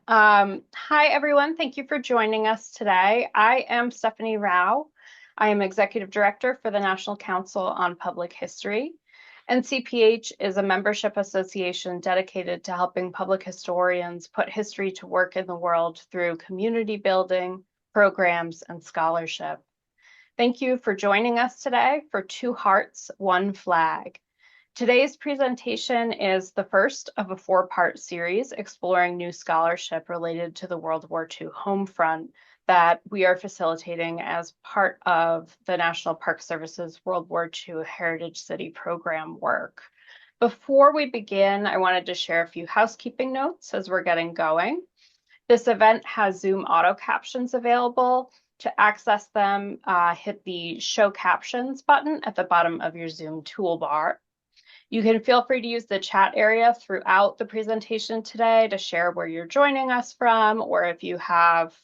Hi, everyone. Thank you for joining us today. I am Stephanie Rao. I am Executive Director for the National Council on Public History. NCPH is a membership association dedicated to helping public historians put history to work in the world through community building, programs, and scholarship. Thank you for joining us today for Two Hearts, One Flag. Today's presentation is the first of a four-part series exploring new scholarship related to the World War II home front that we are facilitating as part of the National Park Service's World War II Heritage City Program work. Before we begin, I wanted to share a few housekeeping notes as we're getting going. This event has Zoom auto captions available. To access them, hit the Show Captions button at the bottom of your Zoom toolbar. You can feel free to use the chat area throughout the presentation today to share where you're joining us from, or if you have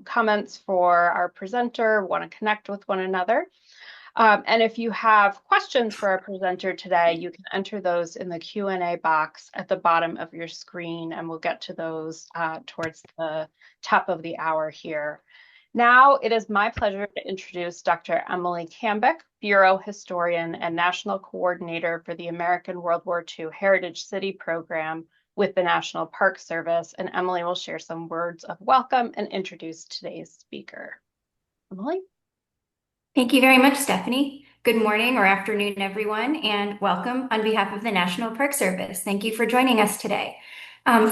comments for our presenter, want to connect with one another. And if you have questions for our presenter today, you can enter those in the Q&A box at the bottom of your screen, and we'll get to those towards the top of the hour here. Now it is my pleasure to introduce Dr. Emily Cambick, Bureau Historian and National Coordinator for the American World War II Heritage City Program with the National Park Service. And Emily will share some words of welcome and introduce today's speaker. Emily? Thank you very much, Stephanie. Good morning or afternoon, everyone, and welcome on behalf of the National Park Service. Thank you for joining us today.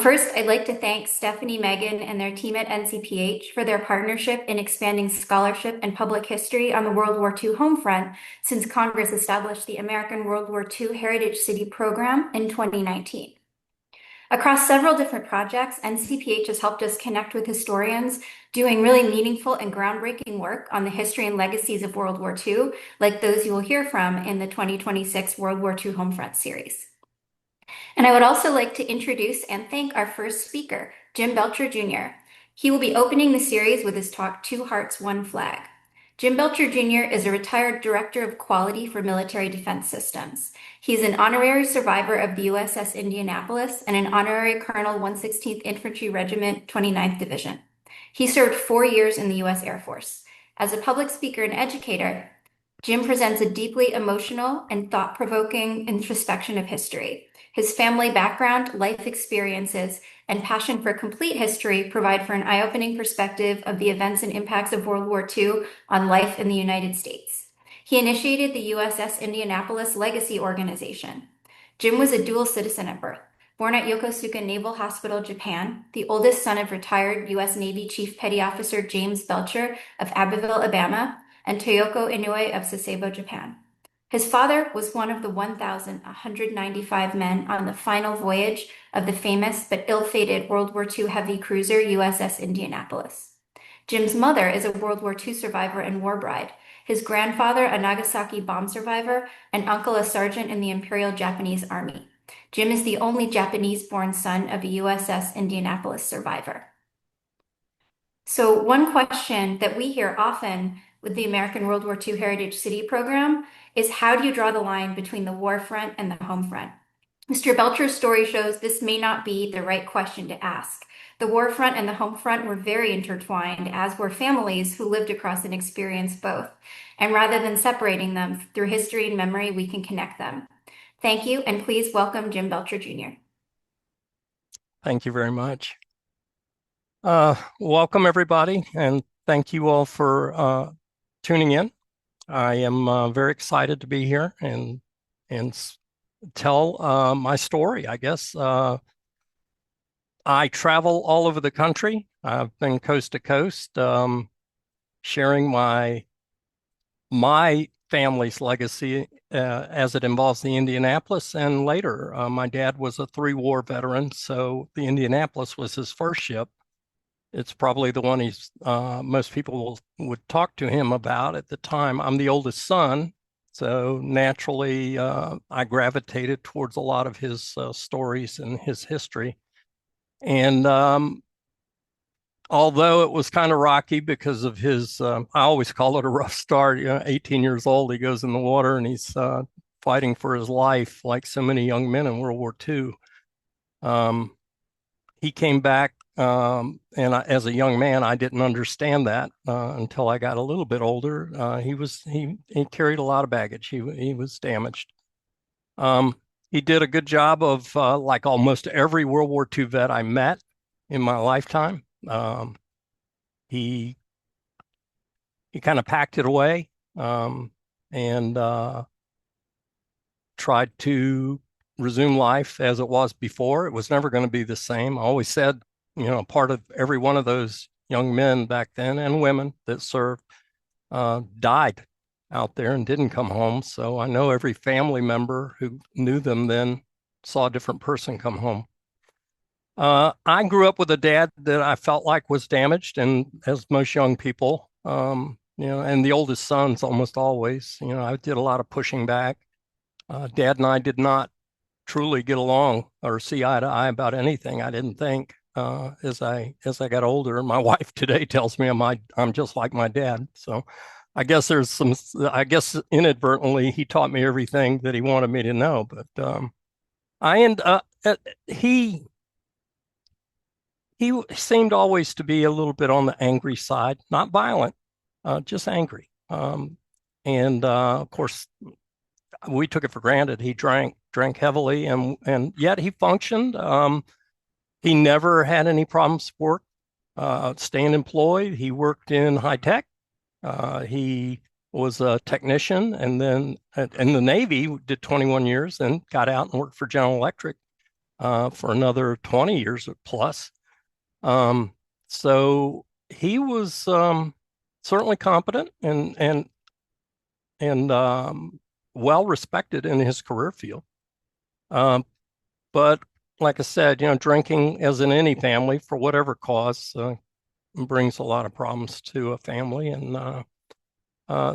First, I'd like to thank Stephanie, Megan, and their team at NCPH for their partnership in expanding scholarship and public history on the World War II home front since Congress established the American World War II Heritage City Program in 2019. Across several different projects, NCPH has helped us connect with historians doing really meaningful and groundbreaking work on the history and legacies of World War II, like those you will hear from in the 2026 World War II Homefront series. And I would also like to introduce and thank our first speaker, Jim Belcher Jr. He will be opening the series with his talk, Two Hearts, One Flag. Jim Belcher Jr. is a retired Director of Quality for Military Defense Systems. He's an honorary survivor of the USS Indianapolis and an honorary Colonel 116th Infantry Regiment, 29th Division. He served 4 years in the U.S. Air Force. As a public speaker and educator, Jim presents a deeply emotional and thought-provoking introspection of history. His family background, life experiences, and passion for complete history provide for an eye-opening perspective of the events and impacts of World War II on life in the United States. He initiated the USS Indianapolis Legacy Organization. Jim was a dual citizen at birth. Born at Yokosuka Naval Hospital, Japan, the oldest son of retired U.S. Navy Chief Petty Officer James Belcher of Abbeville, Alabama, and Toyoko Inoue of Sasebo, Japan. His father was one of the 1,195 men on the final voyage of the famous but ill-fated World War II heavy cruiser USS Indianapolis. Jim's mother is a World War II survivor and war bride, his grandfather a Nagasaki bomb survivor, and uncle a sergeant in the Imperial Japanese Army. Jim is the only Japanese-born son of a USS Indianapolis survivor. So one question that we hear often with the American World War II Heritage City Program is, how do you draw the line between the war front and the home front? Mr. Belcher's story shows this may not be the right question to ask. The war front and the home front were very intertwined, as were families who lived across and experienced both. And rather than separating them, through history and memory, we can connect them. Thank you, and please welcome Jim Belcher Jr. Thank you very much. Welcome, everybody, and thank you all for tuning in. I am very excited to be here and tell my story, I guess. I travel all over the country. I've been coast to coast, sharing my family's legacy as it involves the Indianapolis. And later, my dad was a 3-war veteran, so the Indianapolis was his first ship. It's probably the one most people would talk to him about at the time. I'm the oldest son, so naturally I gravitated towards a lot of his stories and his history. And although it was kind of rocky because of his, I always call it a rough start. 18 years old, he goes in the water and he's fighting for his life like so many young men in World War II. He came back And as a young man, I didn't understand that until I got a little bit older. He carried a lot of baggage. He was damaged. He did a good job of like almost every World War II vet I met in my lifetime. He kind of packed it away and tried to resume life as it was before. It was never going to be the same. I always said, part of every one of those young men back then and women that served died out there and didn't come home. So I know every family member who knew them then saw a different person come home. I grew up with a dad that I felt like was damaged, and as most young people, and the oldest sons almost always, I did a lot of pushing back. Dad and I did not truly get along or see eye to eye about anything. I didn't think as I got older. My wife today tells me I'm just like my dad. So I guess inadvertently he taught me everything that he wanted me to know. But he seemed always to be a little bit on the angry side, not violent, just angry. And of course, we took it for granted. He drank heavily, and yet he functioned. He never had any problems with work, staying employed. He worked in high tech. He was a technician, and then in the Navy did 21 years, then got out and worked for General Electric for another 20 years plus. So he was certainly competent and well respected in his career field. But like I said, drinking, as in any family, for whatever cause, brings a lot of problems to a family. And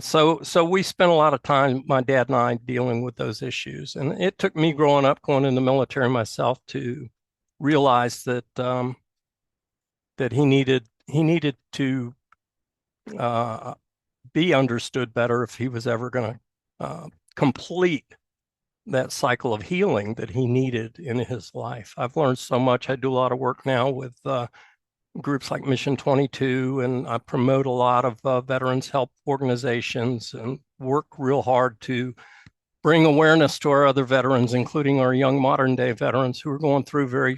so we spent a lot of time, my dad and I, dealing with those issues. And it took me growing up, going in the military myself, to realize that that he needed to be understood better if he was ever going to complete that cycle of healing that he needed in his life. I've learned so much. I do a lot of work now with groups like Mission 22, and I promote a lot of veterans help organizations and work real hard to bring awareness to our other veterans, including our young modern day veterans who are going through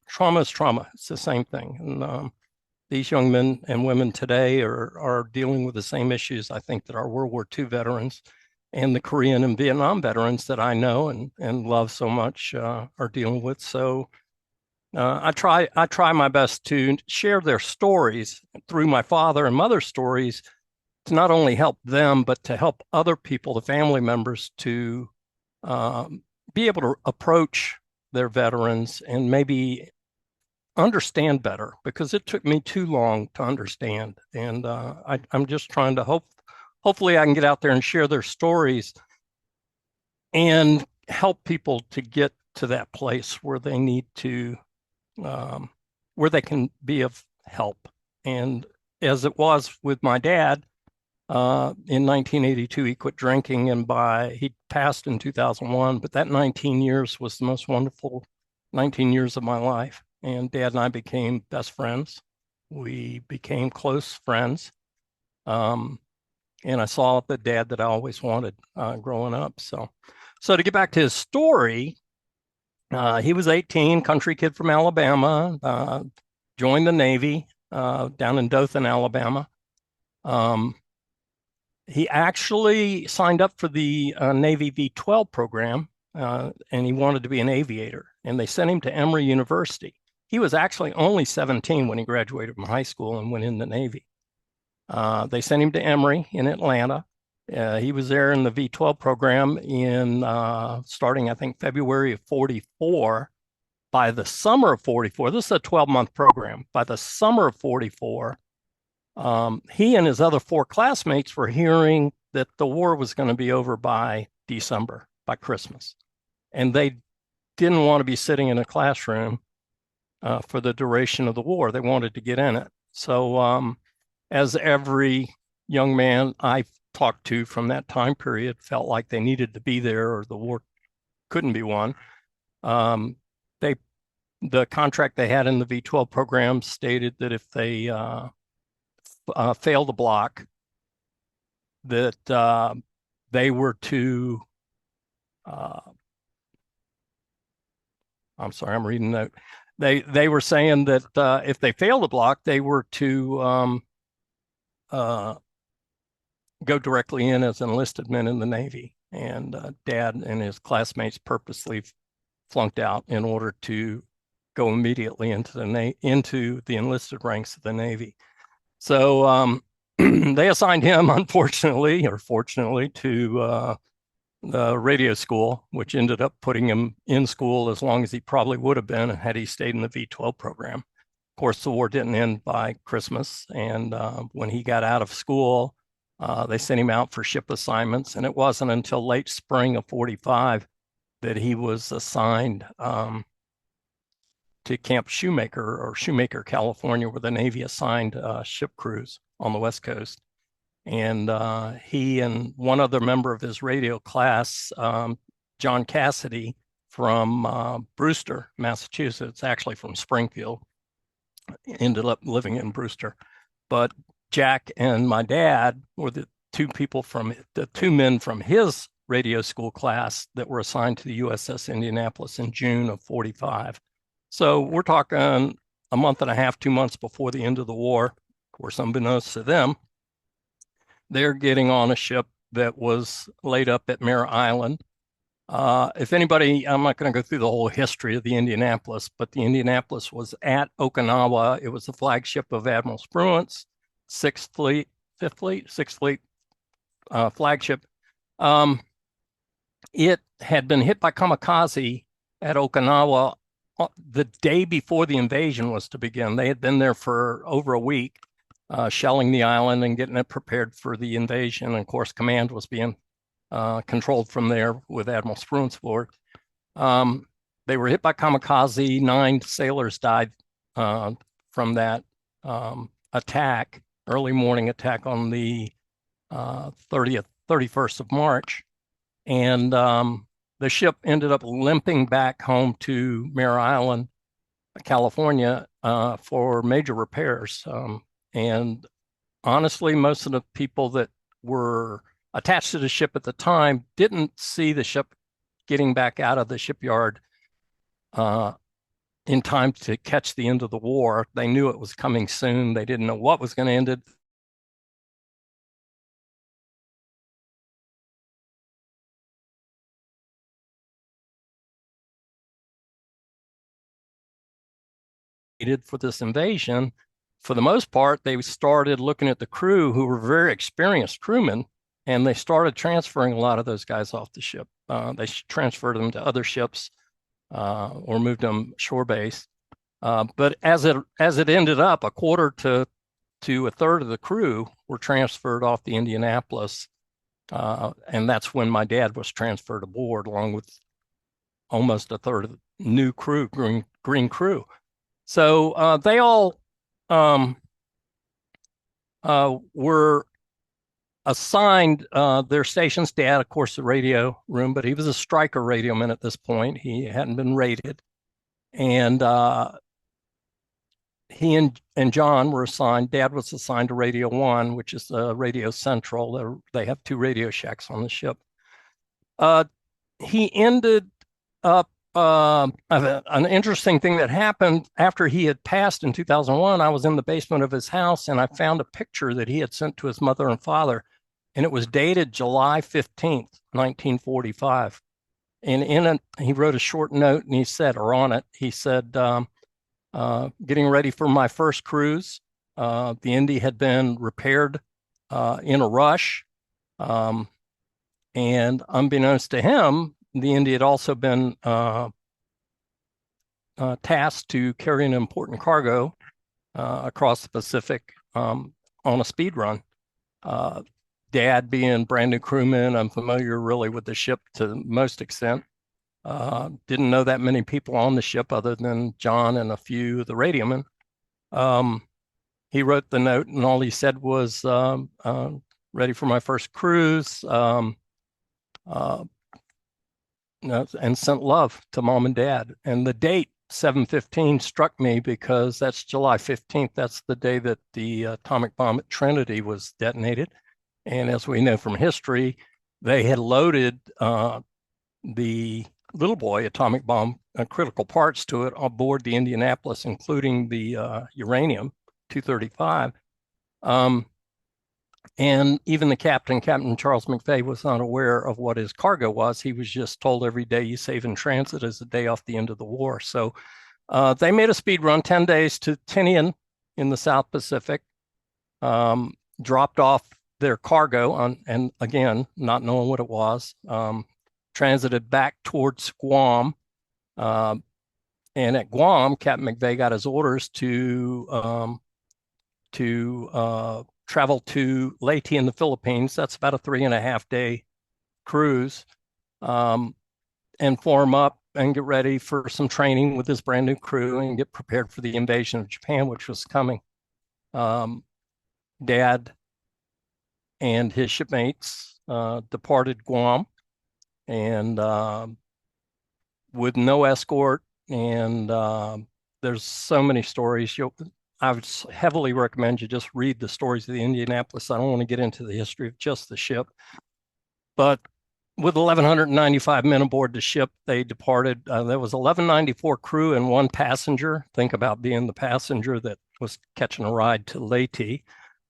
trauma is trauma. It's the same thing. And these young men and women today are dealing with the same issues, I think, that our World War II veterans and the Korean and Vietnam veterans that I know and love so much are dealing with. So I try my best to share their stories through my father and mother's stories, to not only help them, but to help other people, the family members, to be able to approach their veterans and maybe understand better, because it took me too long to understand. And I'm just trying to hopefully I can get out there and share their stories and help people to get to that place where they need to, where they can be of help. And as it was with my dad, in 1982, he quit drinking, and he passed in 2001. But that 19 years was the most wonderful 19 years of my life. And Dad and I became best friends. We became close friends. And I saw the dad that I always wanted growing up. So to get back to his story, he was 18, country kid from Alabama, joined the Navy down in Dothan, Alabama. He actually signed up for the Navy V-12 program, and he wanted to be an aviator. And they sent him to Emory University. He was actually only 17 when he graduated from high school and went in the Navy. They sent him to Emory in Atlanta. He was there in the V-12 program starting, I think, February of 44. By the summer of 44, this is a 12-month program. By the summer of 44, he and his other 4 classmates were hearing that the war was going to be over by December, by Christmas. And they didn't want to be sitting in a classroom for the duration of the war. They wanted to get in it. So as every young man I've talked to from that time period felt like they needed to be there or the war couldn't be won, the contract they had in the V-12 program stated that if they failed the block, that they were to, I'm sorry, I'm reading the note. They were saying that if they failed the block, they were to go directly in as enlisted men in the Navy. And Dad and his classmates purposely flunked out in order to go immediately into the enlisted ranks of the Navy. So they assigned him, unfortunately or fortunately, to the radio school, which ended up putting him in school as long as he probably would have been had he stayed in the V-12 program. Of course, the war didn't end by Christmas, and when he got out of school, they sent him out for ship assignments, and it wasn't until late spring of 45 that he was assigned to Camp Shoemaker, California, where the Navy assigned ship crews on the West Coast. And he and one other member of his radio class, John Cassidy from Brewster, Massachusetts, actually from Springfield, ended up living in Brewster. But Jack and my dad were the two men from his radio school class that were assigned to the USS Indianapolis in June of 45. So we're talking a month and a half, 2 months before the end of the war. Of course, unbeknownst to them, they're getting on a ship that was laid up at Mare Island. If anybody, I'm not going to go through the whole history of the Indianapolis, but the Indianapolis was at Okinawa. It was the flagship of Admiral Spruance, Sixth Fleet flagship. It had been hit by kamikaze at Okinawa the day before the invasion was to begin. They had been there for over a week, shelling the island and getting it prepared for the invasion. And of course, command was being controlled from there with Admiral Spruance aboard. They were hit by kamikaze. 9 sailors died from that attack, early morning attack on the 31st of March. And the ship ended up limping back home to Mare Island, California, for major repairs. And honestly, most of the people that were attached to the ship at the time didn't see the ship getting back out of the shipyard in time to catch the end of the war. They knew it was coming soon. They didn't know what was going to end it. For this invasion, for the most part, they started looking at the crew, who were very experienced crewmen, and they started transferring a lot of those guys off the ship. They transferred them to other ships or moved them shore based. But as it ended up, a quarter to a third of the crew were transferred off the Indianapolis, and that's when my dad was transferred aboard, along with almost a third of the new crew, green crew. So they all were assigned their stations. Dad, of course, the radio room, but he was a striker radioman at this point. He hadn't been rated. And he and John were assigned, Dad was assigned to Radio 1, which is Radio Central. They have 2 Radio Shacks on the ship. He ended up, an interesting thing that happened after he had passed in 2001, I was in the basement of his house and I found a picture that he had sent to his mother and father, and it was dated July 15th, 1945. And in it, he wrote a short note and he said, or on it, he said, getting ready for my first cruise. The Indy had been repaired in a rush. And unbeknownst to him, the Indy had also been tasked to carry an important cargo across the Pacific on a speed run. Dad, being brand new crewman, unfamiliar really with the ship to the most extent, didn't know that many people on the ship other than John and a few of the radiomen. He wrote the note, and all he said was, ready for my first cruise, and sent love to Mom and Dad. And the date 7:15 struck me because that's July 15th. That's the day that the atomic bomb at Trinity was detonated. And as we know from history, they had loaded the little boy atomic bomb critical parts to it on board the Indianapolis, including the uranium 235. And even the captain, Captain Charles McVeigh, was not aware of what his cargo was. He was just told every day you save in transit is a day off the end of the war. So they made a speed run 10 days to Tinian in the South Pacific, dropped off their cargo on, and again, not knowing what it was, transited back towards Guam. And at Guam, Captain McVeigh got his orders to travel to Leyte in the Philippines. That's about a 3.5-day cruise, and form up and get ready for some training with his brand new crew and get prepared for the invasion of Japan, which was coming. Dad and his shipmates departed Guam, and with no escort. And there's so many stories. I would heavily recommend you just read the stories of the Indianapolis. I don't want to get into the history of just the ship, but with 1,195 men aboard the ship, they departed. There was 1,194 crew and 1 passenger. Think about being the passenger that was catching a ride to Leyte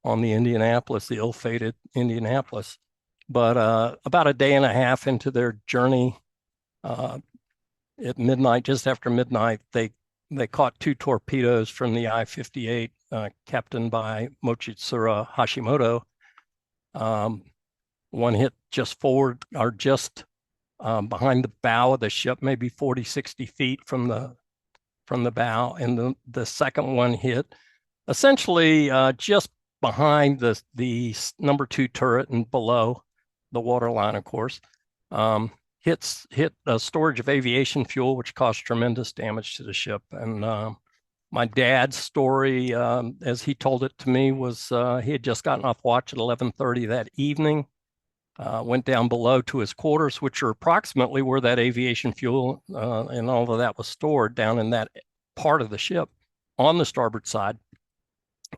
on the Indianapolis, the ill-fated Indianapolis. But about a day and a half into their journey, at midnight, just after midnight, they caught 2 torpedoes from the I-58, captained by Mochitsura Hashimoto. One hit just forward, or just behind the bow of the ship, maybe 40, 60 feet from the bow. And the second one hit essentially just behind the number 2 turret and below the waterline, of course. Hit a storage of aviation fuel, which caused tremendous damage to the ship. And my dad's story, as he told it to me, was he had just gotten off watch at 11:30 that evening, went down below to his quarters, which are approximately where that aviation fuel and all of that was stored, down in that part of the ship on the starboard side,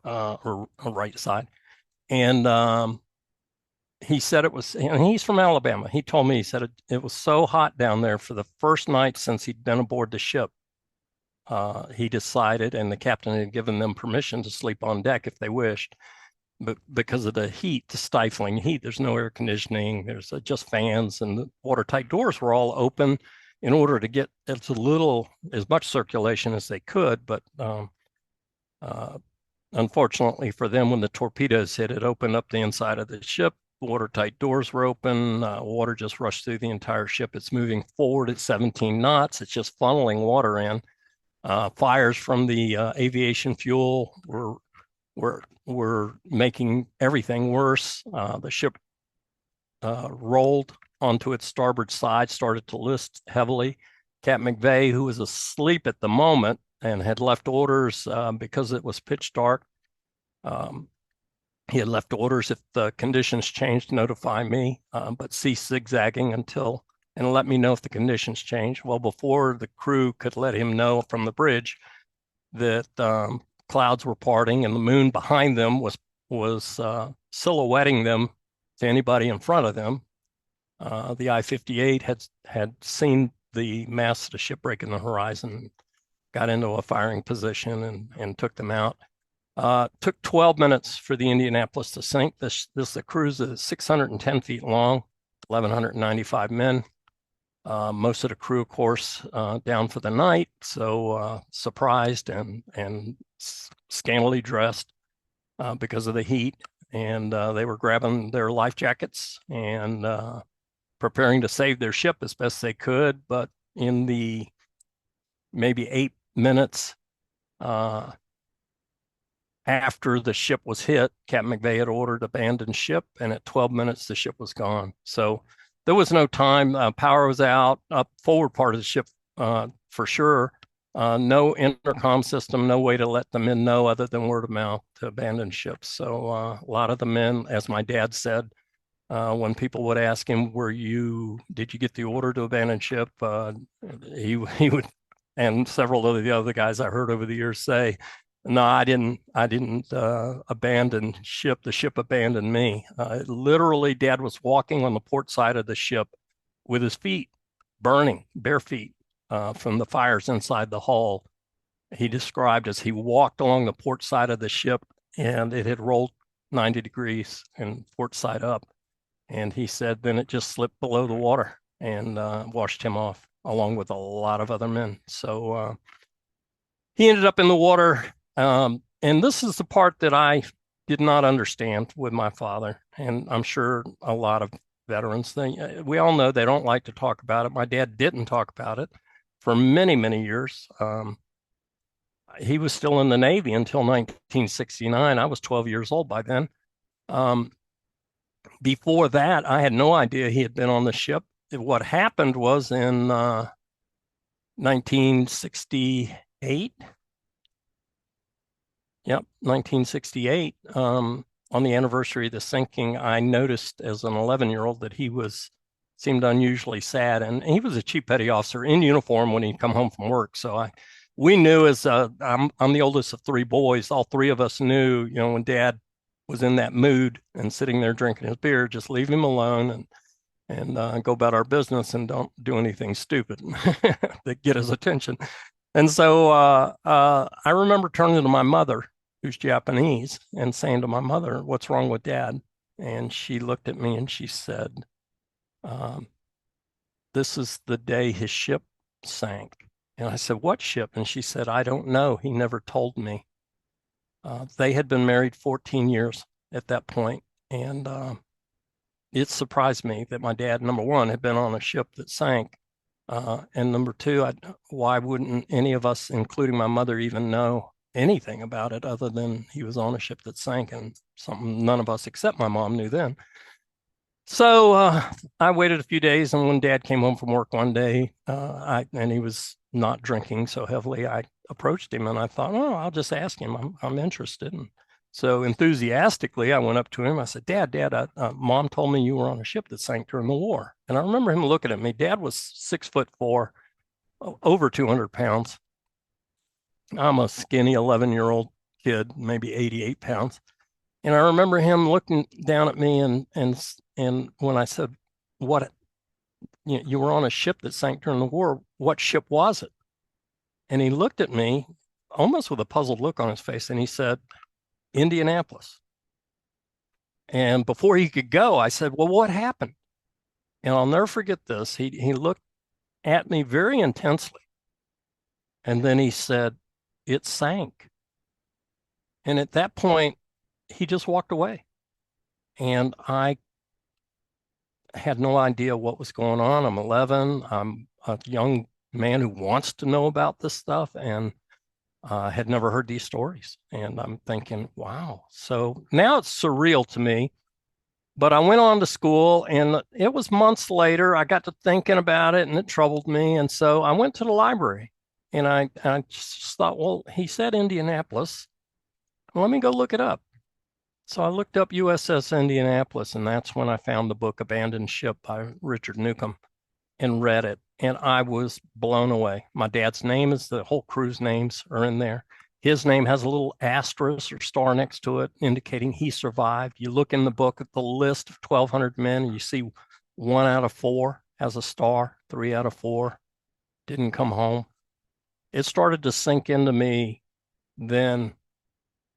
or right side. And he said it was, and he's from Alabama. He told me, he said it was so hot down there for the first night since he'd been aboard the ship. He decided, and the captain had given them permission to sleep on deck if they wished, but because of the heat, the stifling heat, there's no air conditioning, there's just fans, and the watertight doors were all open in order to get as much circulation as they could. But unfortunately for them, when the torpedoes hit, it opened up the inside of the ship. Watertight doors were open. Water just rushed through the entire ship. It's moving forward at 17 knots. It's just funneling water in. Fires from the aviation fuel were making everything worse. The ship rolled onto its starboard side, started to list heavily. Captain McVeigh, who was asleep at the moment and had left orders because it was pitch dark, he had left orders, if the conditions changed, notify me, but cease zigzagging and let me know if the conditions change. Well, before the crew could let him know from the bridge that clouds were parting and the moon behind them was silhouetting them to anybody in front of them. The I-58 had seen the mast of the ship break in the horizon, got into a firing position and took them out. Took 12 minutes for the Indianapolis to sink. The cruise is 610 feet long, 1,195 men. Most of the crew, of course, down for the night, so surprised and scantily dressed because of the heat. And they were grabbing their life jackets and preparing to save their ship as best they could. But in the maybe 8 minutes after the ship was hit, Captain McVeigh had ordered abandon ship, and at 12 minutes, the ship was gone. So there was no time. Power was out, up forward part of the ship for sure. No intercom system, no way to let the men know other than word of mouth to abandon ship. So a lot of the men, as my dad said, when people would ask him, did you get the order to abandon ship? He would And several of the other guys I heard over the years say, no, I didn't abandon ship. The ship abandoned me. Literally, Dad was walking on the port side of the ship with his feet burning, bare feet, from the fires inside the hull. He described as he walked along the port side of the ship, and it had rolled 90 degrees and port side up. And he said then it just slipped below the water and washed him off, along with a lot of other men. So he ended up in the water. And this is the part that I did not understand with my father. And I'm sure a lot of veterans think, we all know they don't like to talk about it. My dad didn't talk about it for many, many years. He was still in the Navy until 1969. I was 12 years old by then. Before that, I had no idea he had been on the ship. What happened was in 1968. Yep, 1968. On the anniversary of the sinking, I noticed as an 11-year-old that he seemed unusually sad, and he was a chief petty officer in uniform when he'd come home from work. So we knew as I'm the oldest of three boys. All three of us knew, when Dad was in that mood and sitting there drinking his beer, just leave him alone and go about our business and don't do anything stupid that get his attention. And so I remember turning to my mother, who's Japanese, and saying to my mother, "What's wrong with Dad?" And she looked at me and she said, "This is the day his ship sank." And I said, "What ship?" And she said, "I don't know. He never told me." They had been married 14 years at that point, and it surprised me that my dad, number one, had been on a ship that sank, and number two, why wouldn't any of us, including my mother, even know anything about it other than he was on a ship that sank, and something none of us except my mom knew then. So I waited a few days, and when Dad came home from work one day, and he was not drinking so heavily, I approached him and I thought, oh, I'll just ask him. I'm interested. And so enthusiastically, I went up to him. I said, Dad, Mom told me you were on a ship that sank during the war. And I remember him looking at me. Dad was 6'4", over 200 pounds. I'm a skinny 11-year-old kid, maybe 88 pounds. And I remember him looking down at me and when I said, "What? You were on a ship that sank during the war. What ship was it?" And he looked at me almost with a puzzled look on his face, and he said, "Indianapolis." And before he could go, I said, "Well, what happened?" And I'll never forget this. He looked at me very intensely, and then he said, "It sank." And at that point, he just walked away. And I had no idea what was going on. I'm 11. I'm a young man who wants to know about this stuff and had never heard these stories. And I'm thinking, wow. So now it's surreal to me. But I went on to school, and it was months later. I got to thinking about it, and it troubled me. And so I went to the library, and I just thought, well, he said Indianapolis. Let me go look it up. So I looked up USS Indianapolis, and that's when I found the book Abandoned Ship by Richard Newcomb and read it. And I was blown away. My dad's name is, the whole crew's names are in there. His name has a little asterisk or star next to it indicating he survived. You look in the book at the list of 1,200 men, and you see 1 out of 4 has a star, 3 out of 4 didn't come home. It started to sink into me then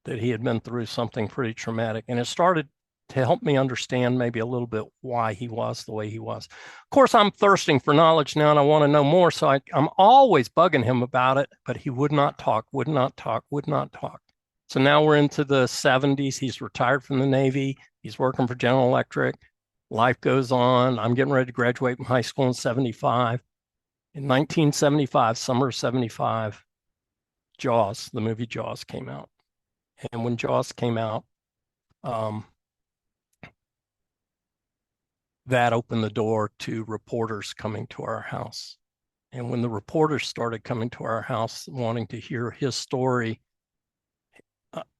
that he had been through something pretty traumatic. And it started to help me understand maybe a little bit why he was the way he was. Of course, I'm thirsting for knowledge now, and I want to know more. So I'm always bugging him about it, but he would not talk, would not talk, would not talk. So now we're into the 70s. He's retired from the Navy. He's working for General Electric. Life goes on. I'm getting ready to graduate from high school in 75. In 1975, summer of 75, Jaws, the movie Jaws came out. And when Jaws came out, that opened the door to reporters coming to our house. And when the reporters started coming to our house wanting to hear his story,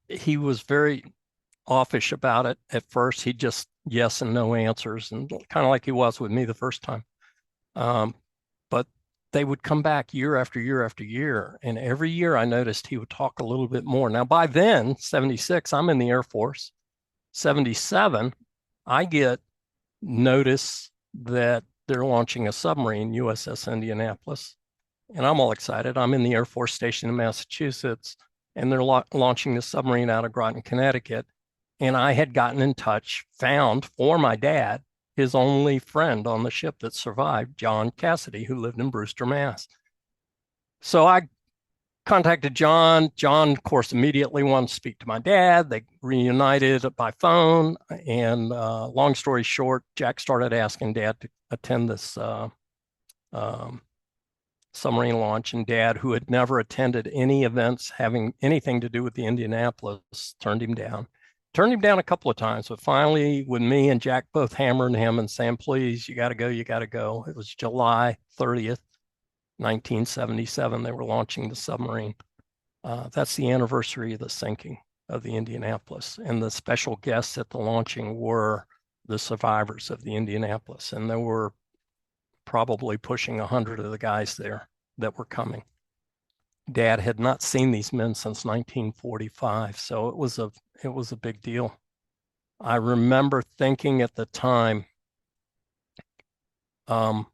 he was very offish about it. At first, he just yes and no answers, and kind of like he was with me the first time. But they would come back year after year after year. And every year I noticed he would talk a little bit more. Now, by then, 76, I'm in the Air Force. 77, I get notice that they're launching a submarine, USS Indianapolis. And I'm all excited. I'm in the Air Force Station in Massachusetts, and they're launching the submarine out of Groton, Connecticut. And I had gotten in touch, found for my dad, his only friend on the ship that survived, John Cassidy, who lived in Brewster, Mass. So I contacted John. John, of course, immediately wanted to speak to my dad. They reunited by phone. And long story short, Jack started asking Dad to attend this submarine launch. And Dad, who had never attended any events having anything to do with the Indianapolis, turned him down. Turned him down a couple of times, but finally, when me and Jack both hammered him and saying, please, you got to go, you got to go. It was July 30th, 1977. They were launching the submarine. That's the anniversary of the sinking of the Indianapolis. And the special guests at the launching were the survivors of the Indianapolis. And there were probably pushing 100 of the guys there that were coming. Dad had not seen these men since 1945, so it was a big deal. I remember thinking at the time, I'm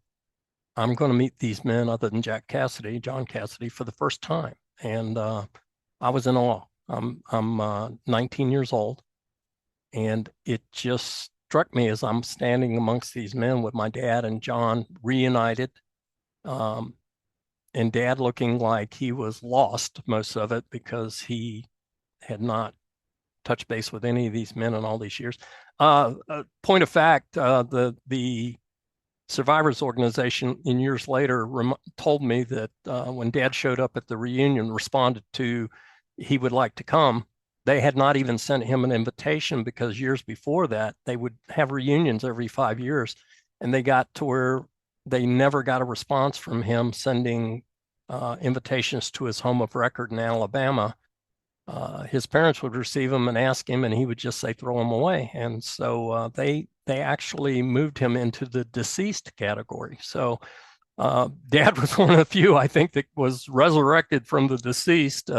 going to meet these men other than Jack Cassidy, John Cassidy, for the first time, and I was in awe. I'm 19 years old, and it just struck me as I'm standing amongst these men with my dad and John reunited. And Dad looking like he was lost most of it because he had not touched base with any of these men in all these years. Point of fact, the survivors organization in years later told me that when Dad showed up at the reunion, responded to he would like to come, they had not even sent him an invitation because years before that, they would have reunions every 5 years. And they got to where they never got a response from him sending invitations to his home of record in Alabama. His parents would receive him and ask him, and he would just say, throw him away. And so they actually moved him into the deceased category. So Dad was one of the few, I think, that was resurrected from the deceased.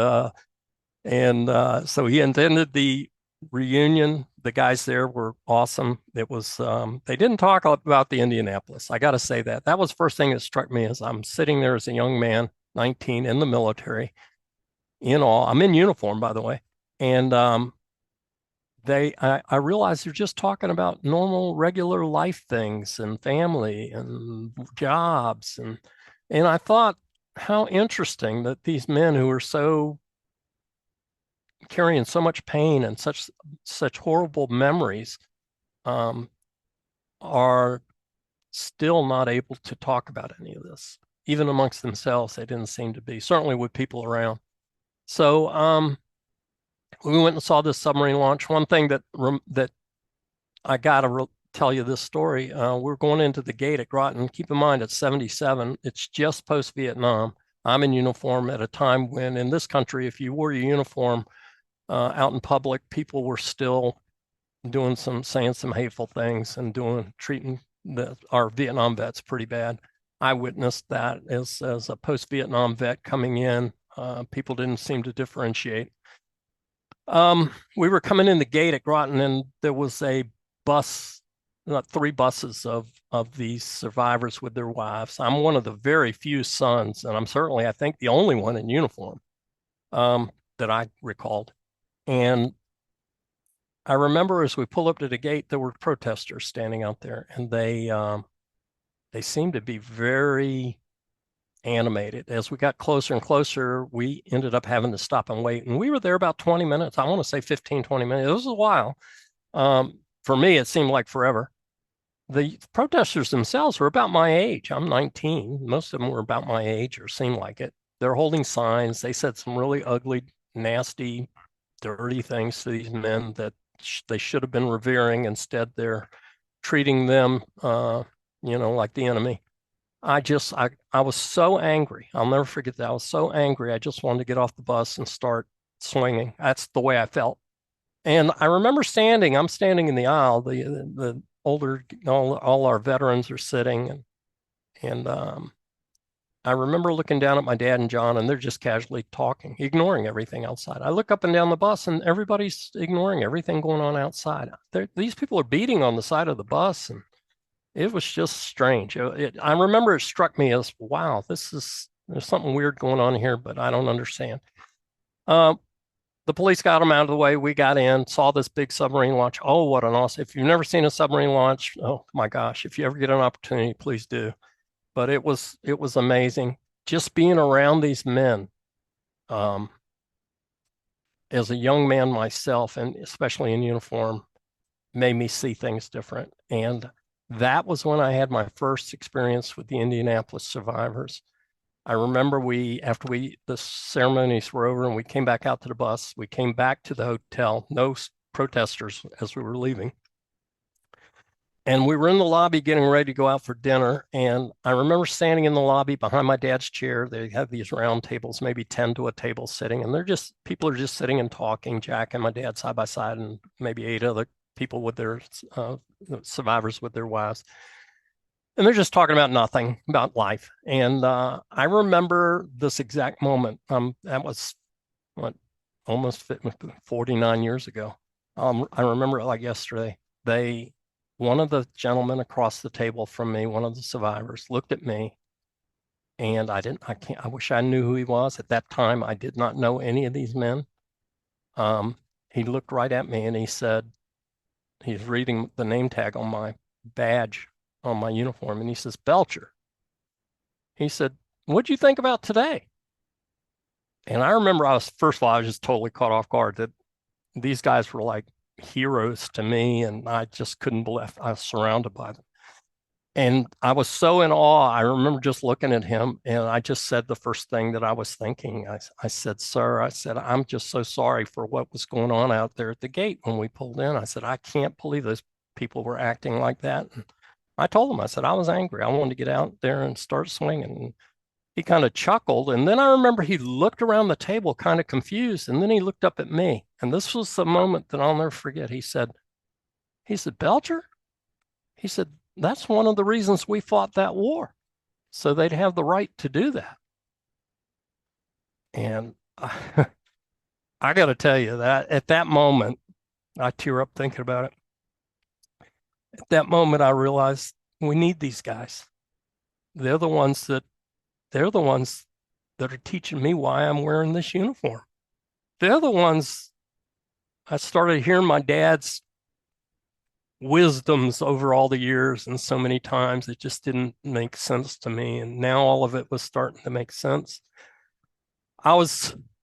And so he attended the reunion. The guys there were awesome. It was, they didn't talk about the Indianapolis. I got to say that. That was the first thing that struck me as I'm sitting there as a young man, 19, in the military, in awe. I'm in uniform, by the way. And I realized they're just talking about normal, regular life things and family and jobs. And I thought, how interesting that these men who are so carrying so much pain and such horrible memories are still not able to talk about any of this. Even amongst themselves, they didn't seem to be, certainly with people around. So we went and saw this submarine launch. One thing that I got to tell you this story. We're going into the gate at Groton. Keep in mind, it's 77. It's just post-Vietnam. I'm in uniform at a time when in this country, if you wore your uniform out in public, people were still saying some hateful things and treating our Vietnam vets pretty bad. I witnessed that as a post-Vietnam vet coming in. People didn't seem to differentiate. We were coming in the gate at Groton, and there was a bus, not 3 buses of these survivors with their wives. I'm one of the very few sons, and I'm certainly, I think, the only one in uniform that I recalled. And I remember as we pull up to the gate, there were protesters standing out there, and they seemed to be very animated. As we got closer and closer, we ended up having to stop and wait. And we were there about 20 minutes. I want to say 15, 20 minutes. It was a while. For me, it seemed like forever. The protesters themselves were about my age. I'm 19. Most of them were about my age or seemed like it. They're holding signs. They said some really ugly, nasty, dirty things to these men that they should have been revering. Instead, they're treating them, like the enemy. I was so angry. I'll never forget that. I was so angry. I just wanted to get off the bus and start swinging. That's the way I felt. And I remember I'm standing in the aisle. The older, all our veterans are sitting, and I remember looking down at my dad and John, and they're just casually talking, ignoring everything outside. I look up and down the bus, and everybody's ignoring everything going on outside. These people are beating on the side of the bus, and it was just strange. I remember it struck me as, wow, there's something weird going on here, but I don't understand. The police got them out of the way. We got in, saw this big submarine launch. Oh, what an awesome! If you've never seen a submarine launch, oh my gosh, if you ever get an opportunity, please do. But it was amazing just being around these men. As a young man myself, and especially in uniform, made me see things different. And that was when I had my first experience with the Indianapolis survivors. I remember after the ceremonies were over and we came back out to the bus, we came back to the hotel, no protesters as we were leaving. And we were in the lobby getting ready to go out for dinner. And I remember standing in the lobby behind my dad's chair. They have these round tables, maybe 10 to a table sitting. And people are just sitting and talking, Jack and my dad side by side, and maybe 8 other people with their survivors with their wives. And they're just talking about nothing, about life. And I remember this exact moment. That was almost 49 years ago. I remember it like yesterday. One of the gentlemen across the table from me, one of the survivors, looked at me, and I wish I knew who he was. At that time, I did not know any of these men. He looked right at me and he said, he's reading the name tag on my badge on my uniform, and he says, Belcher. He said, what'd you think about today? And I remember first of all, I was just totally caught off guard that these guys were like heroes to me, and I just couldn't believe I was surrounded by them. And I was so in awe. I remember just looking at him, and I just said the first thing that I was thinking. I said, sir, I'm just so sorry for what was going on out there at the gate when we pulled in. I said, I can't believe those people were acting like that. And I told him, I said, I was angry. I wanted to get out there and start swinging. And he kind of chuckled. And then I remember he looked around the table kind of confused. And then he looked up at me. And this was the moment that I'll never forget. He said, Belcher? He said, that's one of the reasons we fought that war. So they'd have the right to do that. And I got to tell you that at that moment, I tear up thinking about it. At that moment, I realized we need these guys. They're the ones that are teaching me why I'm wearing this uniform. They're the ones I started hearing my dad's wisdoms over all the years, and so many times it just didn't make sense to me. And now all of it was starting to make sense. I'll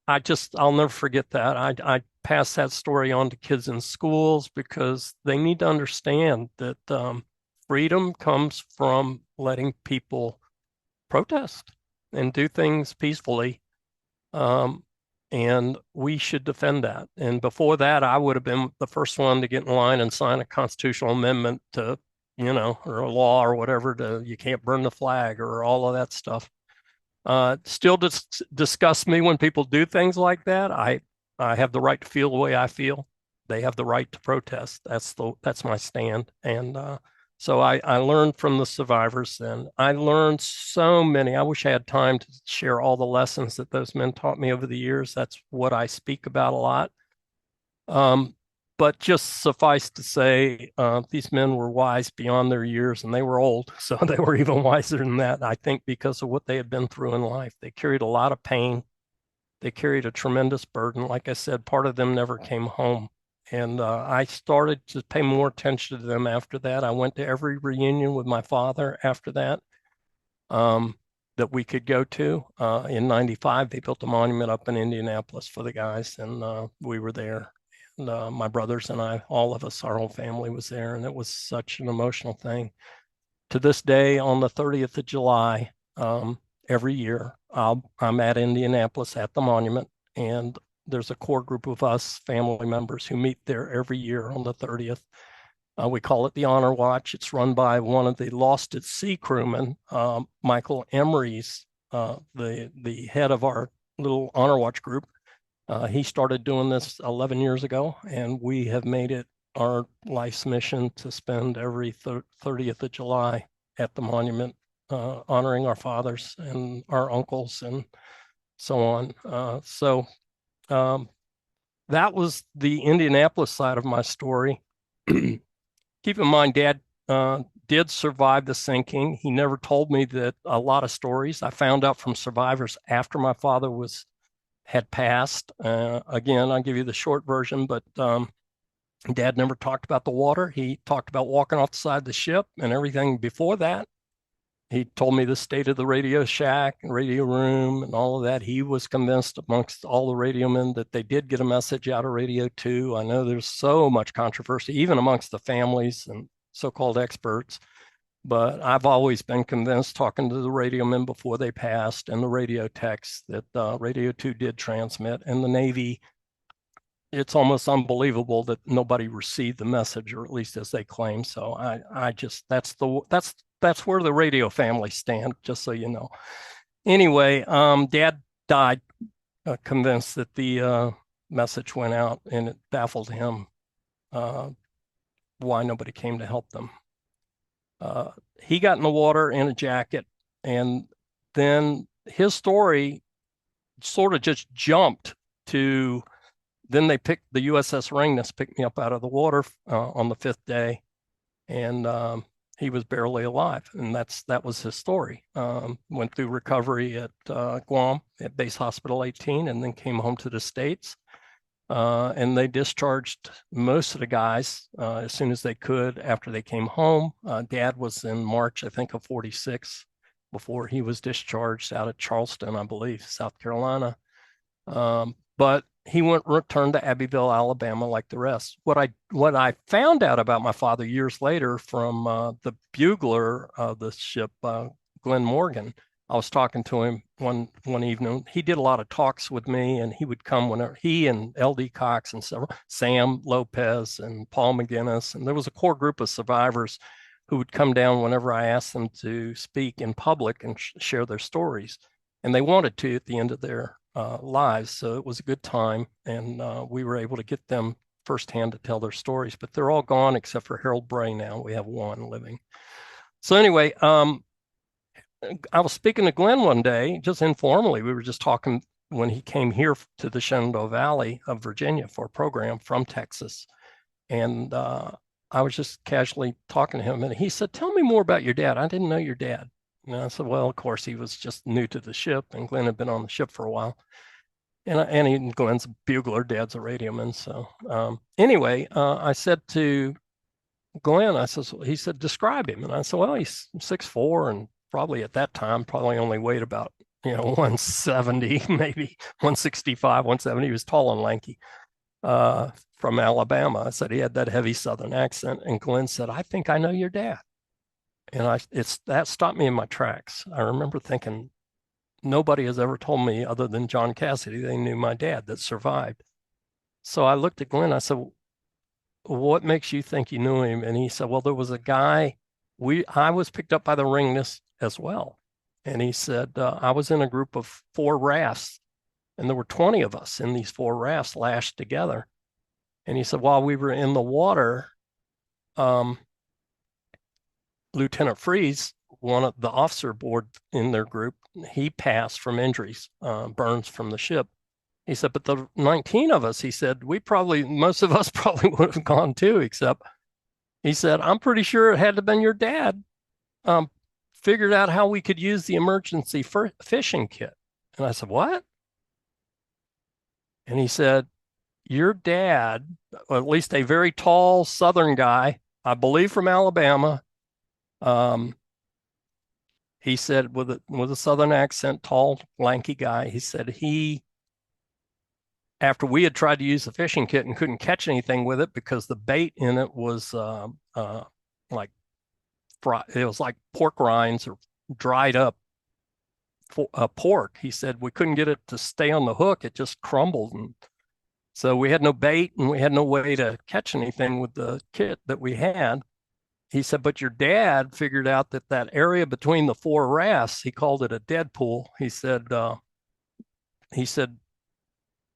never forget that. I pass that story on to kids in schools because they need to understand that freedom comes from letting people protest and do things peacefully. And we should defend that. And before that, I would have been the first one to get in line and sign a constitutional amendment to, or a law or whatever you can't burn the flag or all of that stuff. Still disgusts me when people do things like that. I have the right to feel the way I feel. They have the right to protest. That's my stand. And so I learned from the survivors, and I learned so many. I wish I had time to share all the lessons that those men taught me over the years. That's what I speak about a lot. But just suffice to say, these men were wise beyond their years, and they were old, so they were even wiser than that, I think, because of what they had been through in life. They carried a lot of pain. They carried a tremendous burden. Like I said, part of them never came home. And I started to pay more attention to them after that. I went to every reunion with my father after that that we could go to. In 95, they built a monument up in Indianapolis for the guys, and we were there. And my brothers and I, all of us, our whole family was there, and it was such an emotional thing. To this day, on the 30th of July, every year, I'm at Indianapolis at the monument, and there's a core group of us family members who meet there every year on the 30th. We call it the Honor Watch. It's run by one of the Lost at Sea crewmen, Michael Emery's, the head of our little Honor Watch group. He started doing this 11 years ago, and we have made it our life's mission to spend every 30th of July at the monument honoring our fathers and our uncles and so on. So that was the Indianapolis side of my story. Keep in mind, Dad did survive the sinking. He never told me that a lot of stories. I found out from survivors after my father had passed. Again, I'll give you the short version, but Dad never talked about the water. He talked about walking off the side of the ship and everything before that. He told me the state of the radio shack and radio room and all of that. He was convinced amongst all the radio men that they did get a message out of Radio 2. I know there's so much controversy, even amongst the families and so-called experts. But I've always been convinced, talking to the radio men before they passed and the radio techs, that Radio 2 did transmit. And the Navy, it's almost unbelievable that nobody received the message, or at least as they claim. So I just, that's where the radio family stand, just so you know. Anyway, Dad died convinced that the message went out, and it baffled him why nobody came to help them. He got in the water in a jacket, and then his story sort of just jumped to, then they picked the USS Ringness, picked me up out of the water on the 5th day, and he was barely alive, and that was his story. Went through recovery at Guam at Base Hospital 18, and then came home to the States. And they discharged most of the guys as soon as they could after they came home. Dad was in March, I think, of 46 before he was discharged out of Charleston, I believe, South Carolina. But he returned to Abbeville, Alabama, like the rest. What I found out about my father years later from the bugler of the ship, Glenn Morgan. I was talking to him one evening. He did a lot of talks with me, and he would come whenever, he and L.D. Cox and Sam Lopez and Paul McGinnis, and there was a core group of survivors who would come down whenever I asked them to speak in public and share their stories. And they wanted to at the end of their lives, so it was a good time, and we were able to get them firsthand to tell their stories. But they're all gone except for Harold Bray now. We have one living. So anyway, I was speaking to Glenn one day, just informally. We were just talking when he came here to the Shenandoah Valley of Virginia for a program from Texas. And I was just casually talking to him, and he said, "Tell me more about your dad. I didn't know your dad." And I said, "Well, of course, he was just new to the ship, and Glenn had been on the ship for a while. And Glenn's a bugler, Dad's a radioman." So anyway, I said to Glenn, he said, "Describe him." And I said, "Well, he's 6'4", and probably at that time, probably only weighed about, 170, maybe 165, 170. He was tall and lanky, from Alabama." I said he had that heavy Southern accent. And Glenn said, "I think I know your dad." And that stopped me in my tracks. I remember thinking, nobody has ever told me other than John Cassidy they knew my dad that survived. So I looked at Glenn. I said, "What makes you think you knew him?" And he said, "Well, there was a guy, I was picked up by the Ringness as well." And he said, "I was in a group of 4 rafts, and there were 20 of us in these 4 rafts lashed together." And he said, while we were in the water, Lieutenant Freeze, one of the officer aboard in their group, he passed from injuries, burns from the ship. He said, "But the 19 of us," he said, most of us probably would have gone too, except," he said, "I'm pretty sure it had to have been your dad figured out how we could use the emergency fishing kit." And I said, "What?" And he said, "Your dad, or at least a very tall Southern guy, I believe from Alabama," he said, with a Southern accent, tall, lanky guy, he said after we had tried to use the fishing kit and couldn't catch anything with it because the bait in it was like pork rinds or dried up pork. He said we couldn't get it to stay on the hook. It just crumbled. And so we had no bait, and we had no way to catch anything with the kit that we had. He said, "But your dad figured out that area between the 4 rafts," he called it a dead pool. He said,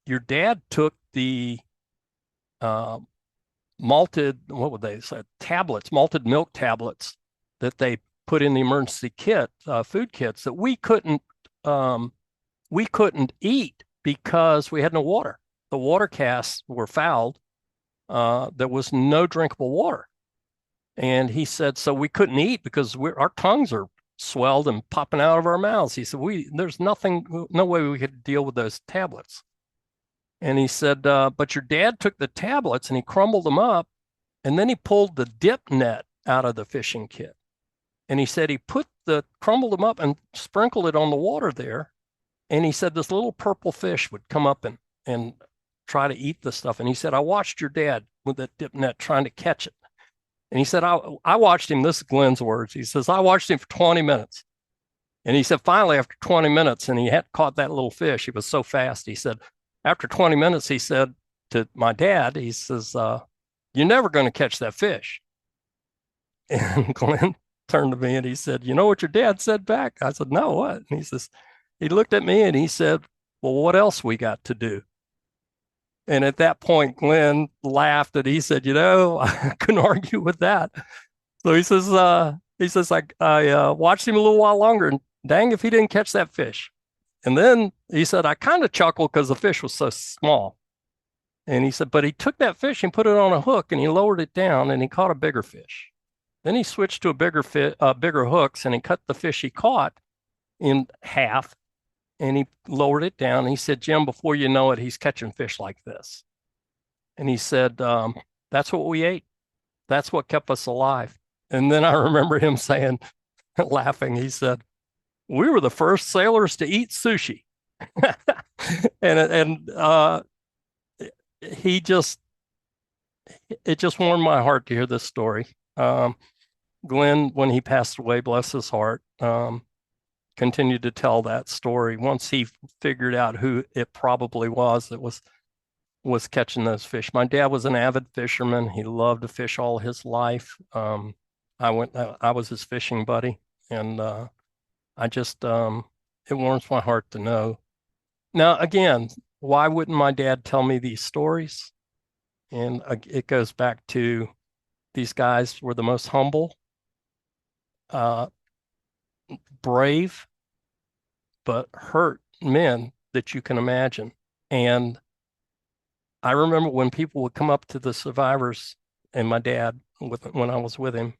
"Your dad took the malted, what would they say, malted milk tablets that they put in the emergency kit, food kits that we couldn't eat because we had no water. The water casks were fouled. There was no drinkable water. And he said, so we couldn't eat because our tongues are swelled and popping out of our mouths. He said, there's no way we could deal with those tablets. And he said, but your dad took the tablets and he crumbled them up, and then he pulled the dip net out of the fishing kit. And he said he crumbled them up and sprinkled it on the water there. And he said this little purple fish would come up and try to eat the stuff. And he said, I watched your dad with that dip net trying to catch it. And he said, I watched him, this is Glenn's words. He says, I watched him for 20 minutes. And he said, finally, after 20 minutes, and he had caught that little fish, he was so fast. He said, after 20 minutes, he said to my dad, he says, you're never going to catch that fish. And Glenn turned to me and he said, you know what your dad said back? I said, no, what? And he looked at me and he said, well, what else we got to do? And at that point, Glenn laughed and he said, I couldn't argue with that. So he says, I watched him a little while longer, and dang if he didn't catch that fish. And then he said, I kind of chuckled because the fish was so small. And he said, but he took that fish and put it on a hook and he lowered it down and he caught a bigger fish. Then he switched to bigger hooks and he cut the fish he caught in half and he lowered it down. And he said, Jim, before you know it, he's catching fish like this. And he said, that's what we ate. That's what kept us alive. And then I remember him saying, laughing, he said, we were the first sailors to eat sushi. and it just warmed my heart to hear this story. Glenn, when he passed away, bless his heart, continued to tell that story once he figured out who it probably was that was catching those fish. My dad was an avid fisherman. He loved to fish all his life. I was his fishing buddy, and it warms my heart to know. Now, again, why wouldn't my dad tell me these stories? And it goes back to these guys were the most humble, brave, but hurt men that you can imagine. And I remember when people would come up to the survivors and my dad when I was with him,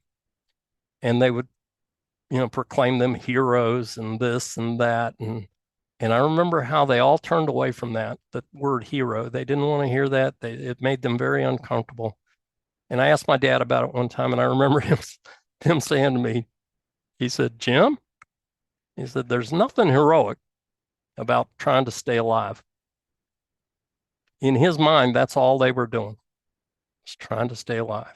and they would, proclaim them heroes and this and that. And I remember how they all turned away from the word hero. They didn't want to hear that. It made them very uncomfortable. And I asked my dad about it one time, and I remember him saying to me, he said, Jim, he said, there's nothing heroic about trying to stay alive. In his mind, that's all they were doing, was trying to stay alive.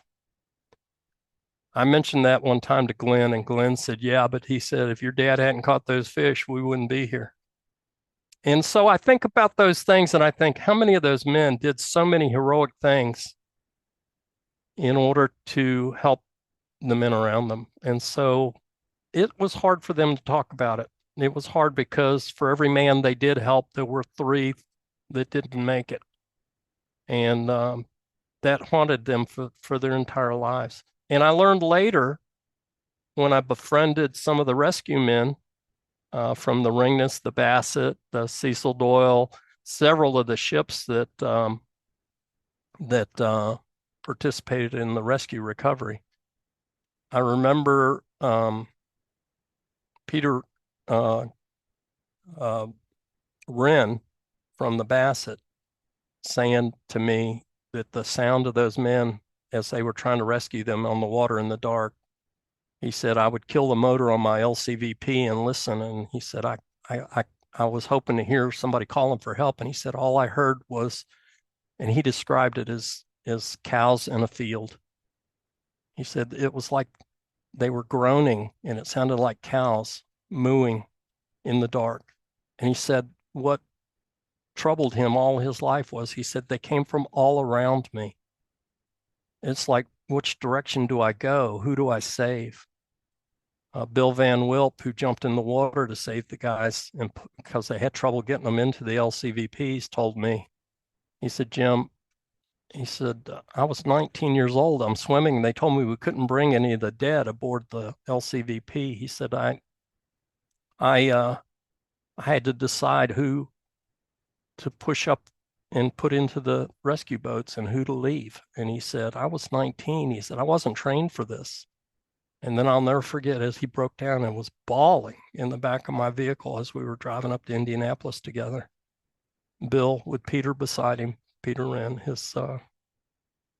I mentioned that one time to Glenn, and Glenn said, yeah, but he said, if your dad hadn't caught those fish, we wouldn't be here. And so I think about those things, and I think how many of those men did so many heroic things in order to help the men around them. And so it was hard for them to talk about it. It was hard because for every man they did help, there were 3 that didn't make it. And that haunted them for their entire lives. And I learned later when I befriended some of the rescue men from the Ringness, the Bassett, the Cecil Doyle, several of the ships that participated in the rescue recovery. I remember Peter Wren from the Bassett saying to me that the sound of those men as they were trying to rescue them on the water in the dark, he said, I would kill the motor on my LCVP and listen. And he said, I was hoping to hear somebody calling for help. And he said, all I heard was, and he described it as cows in a field. He said it was like they were groaning and it sounded like cows mooing in the dark. And he said what troubled him all his life was, he said, they came from all around me. It's like, which direction do I go? Who do I save? Bill Van Wilp, who jumped in the water to save the guys and because they had trouble getting them into the LCVPs, told me, he said, Jim, He said, I was 19 years old. I'm swimming. They told me we couldn't bring any of the dead aboard the LCVP. He said, I had to decide who to push up and put into the rescue boats and who to leave. And he said, I was 19. He said, I wasn't trained for this. And then I'll never forget as he broke down and was bawling in the back of my vehicle as we were driving up to Indianapolis together. Bill with Peter beside him, Peter Wren, his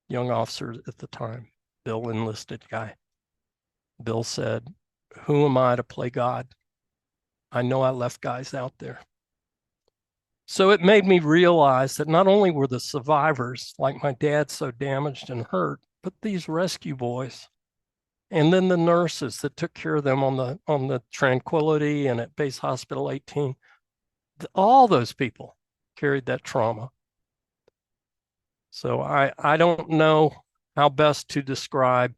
young officer at the time, Bill enlisted guy. Bill said, who am I to play God? I know I left guys out there. So it made me realize that not only were the survivors like my dad so damaged and hurt, but these rescue boys, and then the nurses that took care of them on the Tranquility and at Base Hospital 18, all those people carried that trauma. So I don't know how best to describe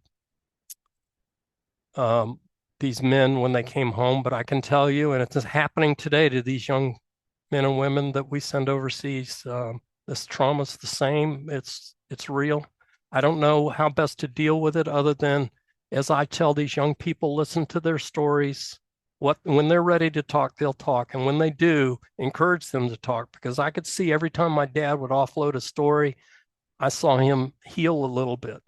these men when they came home, but I can tell you, and it's happening today to these young men and women that we send overseas. This trauma's the same. It's real. I don't know how best to deal with it other than, as I tell these young people, listen to their stories. When they're ready to talk, they'll talk. And when they do, encourage them to talk, because I could see every time my dad would offload a story, I saw him heal a little bit.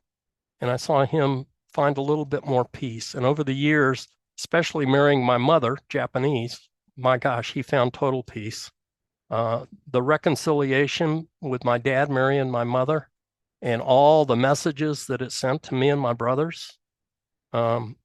And I saw him find a little bit more peace. And over the years, especially marrying my mother, Japanese, my gosh, he found total peace. The reconciliation with my dad marrying my mother and all the messages that it sent to me and my brothers, and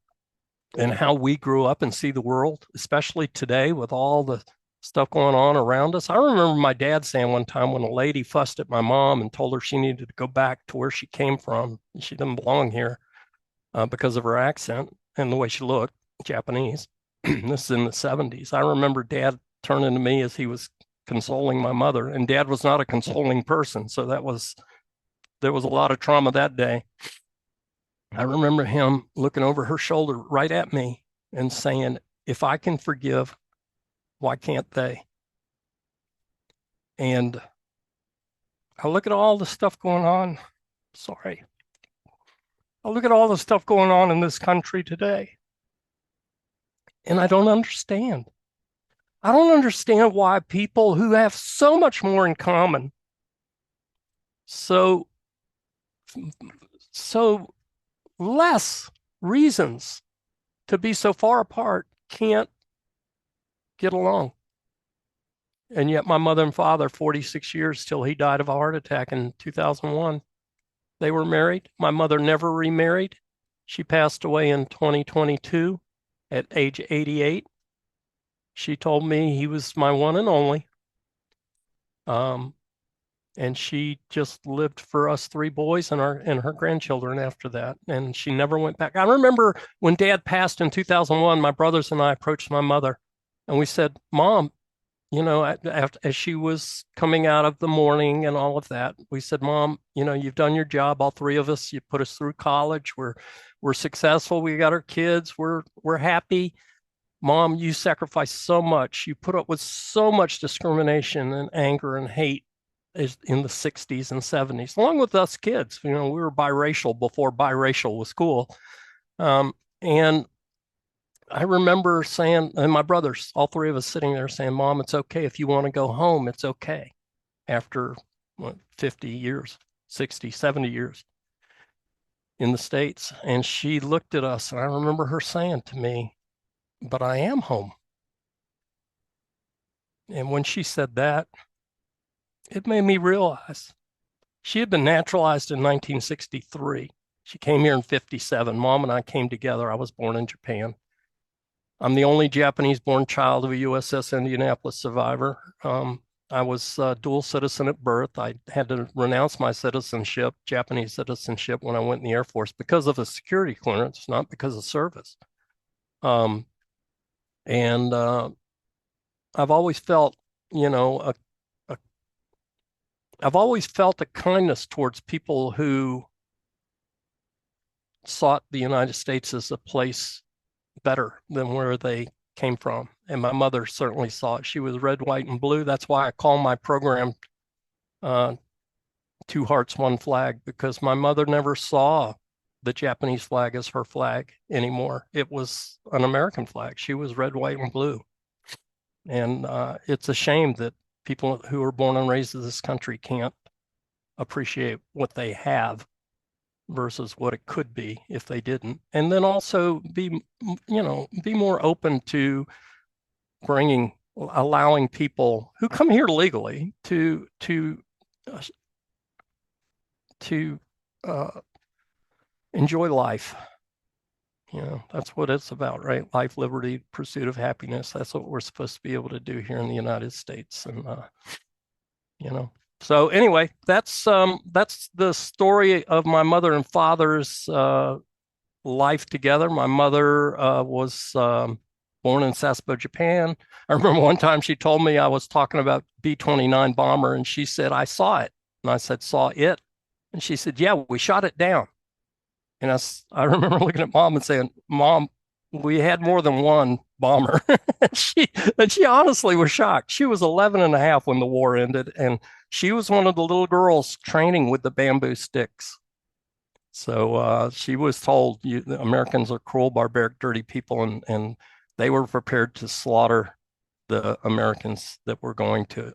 how we grew up and see the world, especially today with all the stuff going on around us. I remember my dad saying one time when a lady fussed at my mom and told her she needed to go back to where she came from, she didn't belong here because of her accent and the way she looked, Japanese. This is in the 70s. I remember Dad turning to me as he was consoling my mother, and Dad was not a consoling person. So there was a lot of trauma that day. I remember him looking over her shoulder right at me and saying, if I can forgive, why can't they? And I look at all the stuff going on. Sorry. I look at all the stuff going on in this country today, and I don't understand. I don't understand why people who have so much more in common, so less reasons to be so far apart, can't get along. And yet my mother and father, 46 years till he died of a heart attack in 2001, they were married. My mother never remarried. She passed away in 2022 at age 88. She told me he was my one and only. And she just lived for us three boys and her grandchildren after that. And she never went back. I remember when Dad passed in 2001, my brothers and I approached my mother and we said, Mom, as she was coming out of the mourning and all of that, we said, Mom, you've done your job, all three of us. You put us through college. We're successful. We got our kids. We're happy. Mom, you sacrificed so much. You put up with so much discrimination and anger and hate in the 60s and 70s, along with us kids. We were biracial before biracial was cool. And I remember saying, and my brothers, all three of us sitting there saying, Mom, it's okay. If you want to go home, it's okay. After 50 years, 60, 70 years in the States. And she looked at us, and I remember her saying to me, but I am home. And when she said that, it made me realize she had been naturalized in 1963. She came here in 57. Mom and I came together. I was born in Japan. I'm the only Japanese-born child of a USS Indianapolis survivor. I was a dual citizen at birth. I had to renounce my citizenship, Japanese citizenship, when I went in the Air Force because of a security clearance, not because of service. And I've always felt, I've always felt a kindness towards people who sought the United States as a place better than where they came from. And my mother certainly saw it. She was red, white, and blue. That's why I call my program two hearts, one flag, because my mother never saw the Japanese flag as her flag anymore. It was an American flag. She was red, white, and blue. And it's a shame that people who are born and raised in this country can't appreciate what they have versus what it could be if they didn't. And then also be more open to allowing people who come here legally uh, to enjoy life. That's what it's about, right? Life, liberty, pursuit of happiness. That's what we're supposed to be able to do here in the United States. And so anyway, that's the story of my mother and father's life together. My mother was born in Sasebo, Japan. I remember one time she told me I was talking about B-29 bomber, and she said, I saw it. And I said, saw it? And she said, yeah, we shot it down. And I remember looking at Mom and saying, Mom, we had more than one bomber. and she honestly was shocked. She was 11 and a half when the war ended, and she was one of the little girls training with the bamboo sticks. So she was told, the Americans are cruel, barbaric, dirty people, and they were prepared to slaughter the Americans that were going to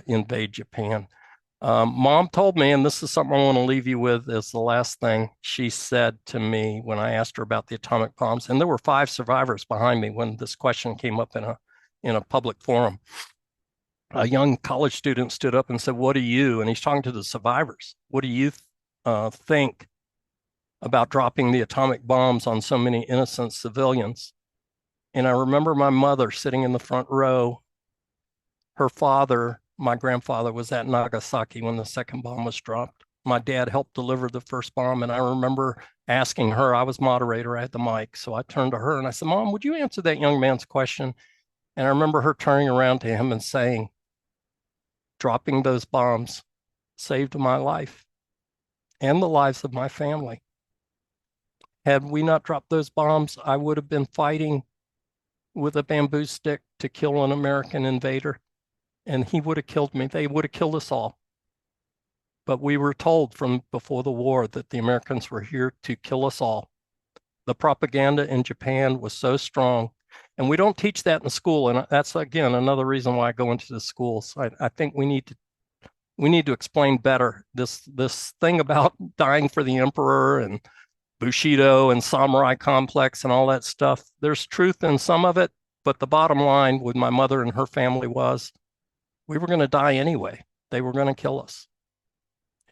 invade Japan. Mom told me, and this is something I want to leave you with, is the last thing she said to me when I asked her about the atomic bombs. And there were 5 survivors behind me when this question came up in a public forum. A young college student stood up and said, what do you, and he's talking to the survivors, what do you think about dropping the atomic bombs on so many innocent civilians? And I remember my mother sitting in the front row. Her father, my grandfather, was at Nagasaki when the second bomb was dropped. My dad helped deliver the first bomb. And I remember asking her, I was moderator, I had the mic. So I turned to her and I said, Mom, would you answer that young man's question? And I remember her turning around to him and saying, dropping those bombs saved my life and the lives of my family. Had we not dropped those bombs, I would have been fighting with a bamboo stick to kill an American invader, and he would have killed me. They would have killed us all. But we were told from before the war that the Americans were here to kill us all. The propaganda in Japan was so strong, and we don't teach that in school. And that's, again, another reason why I go into the schools. I think we need to explain better this thing about dying for the emperor and Bushido and samurai complex and all that stuff. There's truth in some of it, but the bottom line with my mother and her family was we were going to die anyway. They were going to kill us.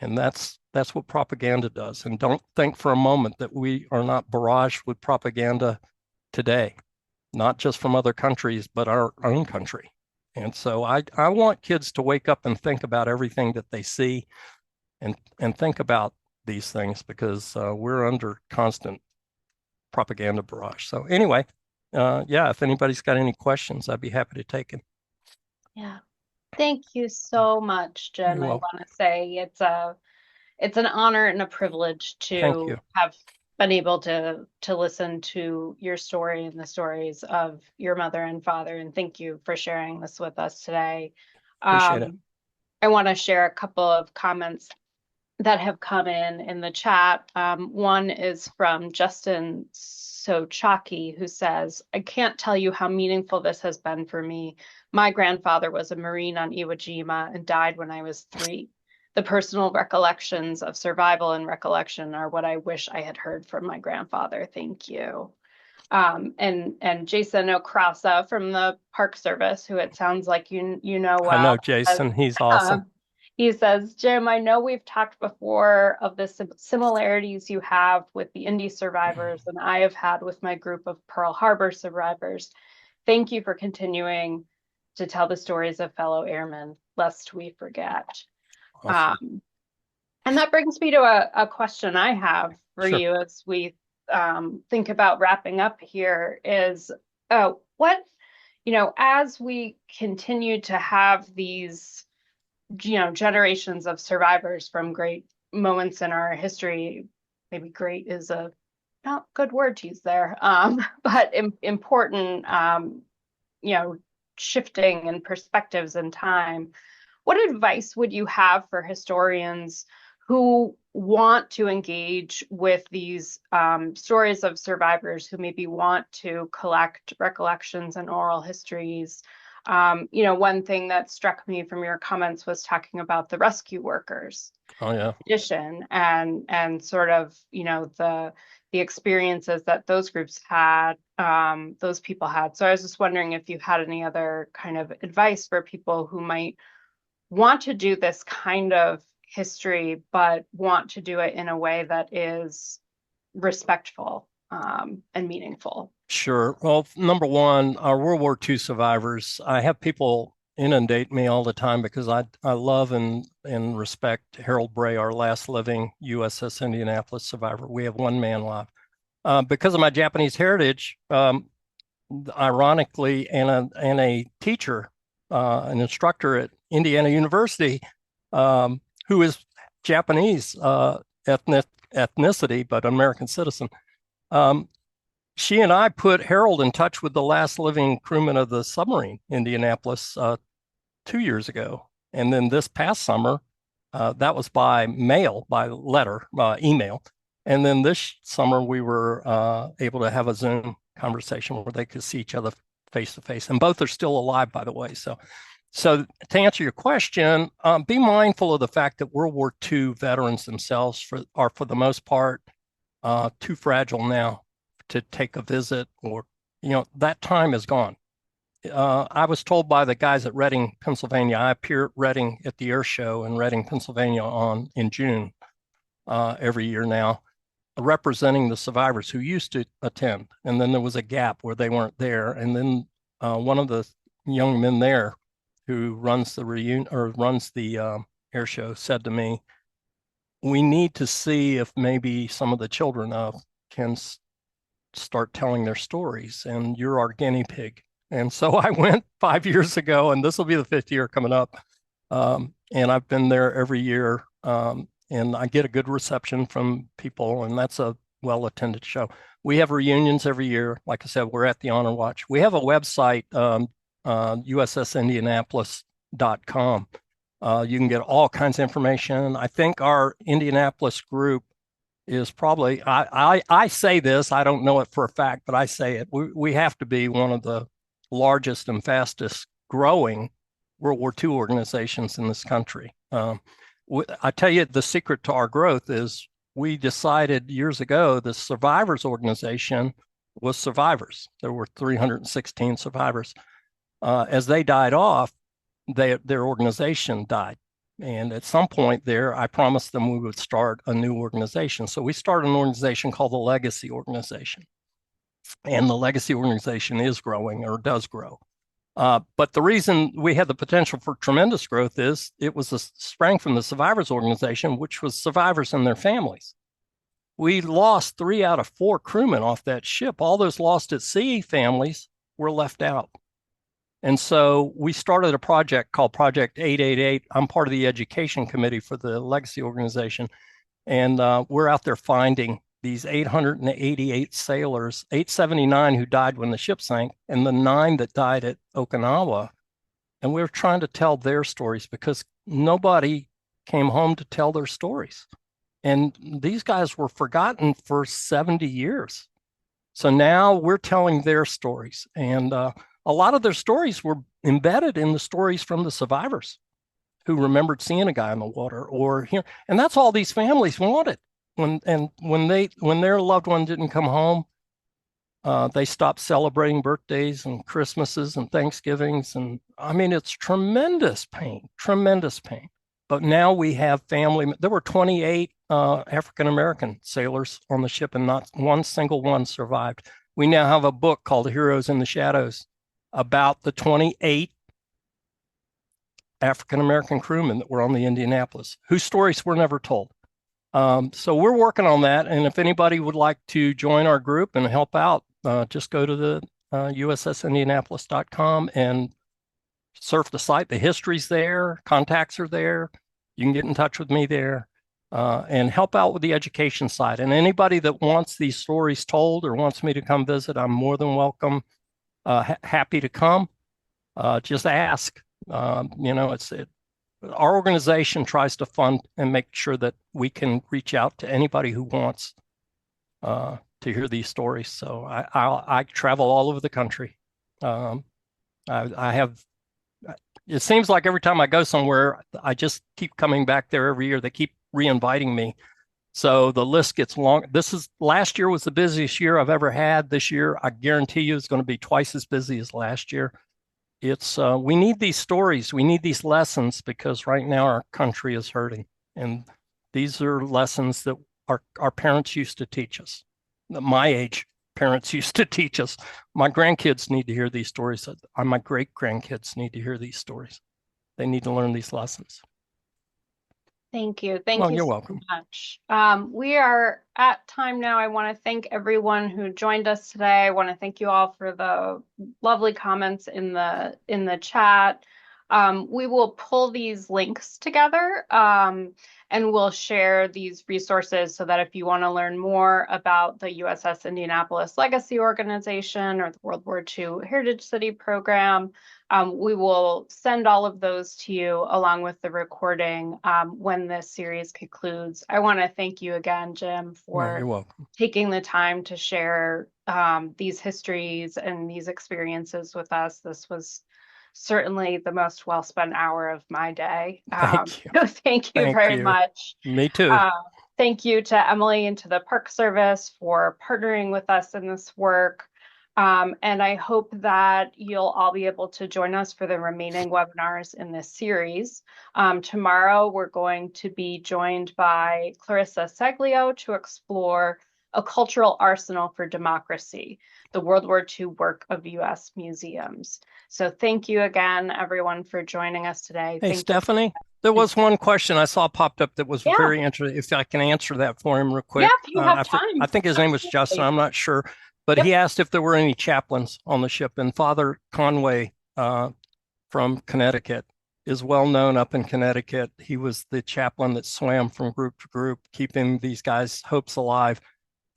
And that's what propaganda does. And don't think for a moment that we are not barraged with propaganda today, not just from other countries, but our own country. And so I want kids to wake up and think about everything that they see and think about these things, because we're under constant propaganda barrage. So anyway, if anybody's got any questions, I'd be happy to take them. Yeah. Thank you so much, Jim. I want to say it's an honor and a privilege to have been able to listen to your story and the stories of your mother and father. And thank you for sharing this with us today. Appreciate it. I want to share a couple of comments that have come in the chat. One is from Justin Sochaki, who says, I can't tell you how meaningful this has been for me. My grandfather was a Marine on Iwo Jima and died when I was 3. The personal recollections of survival and recollection are what I wish I had heard from my grandfather. Thank you. And Jason Okrasa from the Park Service, who it sounds like you know well. I know Jason. He's awesome. He says, Jim, I know we've talked before of the similarities you have with the Indy survivors and I have had with my group of Pearl Harbor survivors. Thank you for continuing to tell the stories of fellow airmen, lest we forget. Awesome. And that brings me to a question I have for you as we think about wrapping up here is as we continue to have these generations of survivors from great moments in our history, maybe great is a not good word to use there, but important, shifting and perspectives in time. what advice would you have for historians who want to engage with these stories of survivors, who maybe want to collect recollections and oral histories? One thing that struck me from your comments was talking about the rescue workers. Oh yeah. Tradition and sort of, the experiences that those groups had, those people had. So I was just wondering if you had any other kind of advice for people who might want to do this kind of history, but want to do it in a way that is respectful and meaningful. Sure. Well, number one, our World War II survivors, I have people inundate me all the time because I love and respect Harold Bray, our last living USS Indianapolis survivor. We have one man left. Because of my Japanese heritage, ironically, and a teacher, an instructor at Indiana University, who is Japanese ethnicity, but American citizen. She and I put Harold in touch with the last living crewman of the submarine, Indianapolis, 2 years ago. And then this past summer, that was by mail, by letter, email. And then this summer, we were able to have a Zoom conversation where they could see each other face to face. And both are still alive, by the way. So to answer your question, be mindful of the fact that World War II veterans themselves are, for the most part, too fragile now to take a visit, or, that time is gone. I was told by the guys at Reading, Pennsylvania. I appear at Reading at the air show in Reading, Pennsylvania in June every year now, representing the survivors who used to attend. And then there was a gap where they weren't there. And then one of the young men there who runs the air show said to me, we need to see if maybe some of the children can start telling their stories, and you're our guinea pig. And so I went 5 years ago, and this will be the 5th year coming up. And I've been there every year, and I get a good reception from people, and that's a well-attended show. We have reunions every year. Like I said, we're at the Honor Watch. We have a website, USSIndianapolis.com. You can get all kinds of information. I think our Indianapolis group is probably, I say this, I don't know it for a fact, but I say it. We have to be one of the largest and fastest growing World War II organizations in this country. I tell you, the secret to our growth is we decided years ago the survivors organization was survivors. There were 316 survivors. As they died off, their organization died. And at some point there, I promised them we would start a new organization. So we started an organization called the Legacy Organization. And the Legacy Organization is growing, or does grow. But the reason we had the potential for tremendous growth is it sprang from the Survivors Organization, which was survivors and their families. We lost 3 out of 4 crewmen off that ship. All those lost at sea families were left out. And so we started a project called Project 888. I'm part of the education committee for the Legacy Organization. And we're out there finding these 888 sailors, 879 who died when the ship sank, and the 9 that died at Okinawa. And we were trying to tell their stories because nobody came home to tell their stories. And these guys were forgotten for 70 years. So now we're telling their stories. And a lot of their stories were embedded in the stories from the survivors who remembered seeing a guy in the water or here. And that's all these families wanted. When their loved one didn't come home, they stopped celebrating birthdays and Christmases and Thanksgivings. And I mean, it's tremendous pain. But now we have family. There were 28 African-American sailors on the ship, and not one single one survived. We now have a book called Heroes in the Shadows about the 28 African-American crewmen that were on the Indianapolis, whose stories were never told. So we're working on that. And if anybody would like to join our group and help out, just go to the USSIndianapolis.com and surf the site. The history's there, contacts are there. You can get in touch with me there and help out with the education side. And anybody that wants these stories told or wants me to come visit, I'm more than welcome. Happy to come. Just ask. our organization tries to fund and make sure that we can reach out to anybody who wants to hear these stories. So I travel all over the country. I have, it seems like every time I go somewhere, I just keep coming back there every year. They keep re-inviting me. So the list gets long. Last year was the busiest year I've ever had. This year, I guarantee you, is going to be twice as busy as last year. We need these stories. We need these lessons because right now our country is hurting. And these are lessons that our parents used to teach us. My age parents used to teach us. My grandkids need to hear these stories. My great grandkids need to hear these stories. They need to learn these lessons. Thank you. Thank Well, you you're so welcome. much. We are at time now. I want to thank everyone who joined us today. I want to thank you all for the lovely comments in the chat. We will pull these links together and we'll share these resources so that if you want to learn more about the USS Indianapolis Legacy Organization or the World War II Heritage City Program, we will send all of those to you along with the recording when this series concludes. I want to thank you again, Jim, for You're welcome. taking the time to share these histories and these experiences with us. This was certainly the most well-spent hour of my day. Thank you. So thank you very much. Me too. Thank you to Emily and to the Park Service for partnering with us in this work. And I hope that you'll all be able to join us for the remaining webinars in this series. Tomorrow, we're going to be joined by Clarissa Seglio to explore a cultural arsenal for democracy, the World War II work of U.S. museums. So thank you again, everyone, for joining us today. Hey, Stephanie, there was one question I saw popped up that was very interesting. If I can answer that for him real quick. Yeah, if you have time. I think his name was Justin. I'm not sure. But he asked if there were any chaplains on the ship. And Father Conway from Connecticut is well known up in Connecticut. He was the chaplain that swam from group to group, keeping these guys' hopes alive.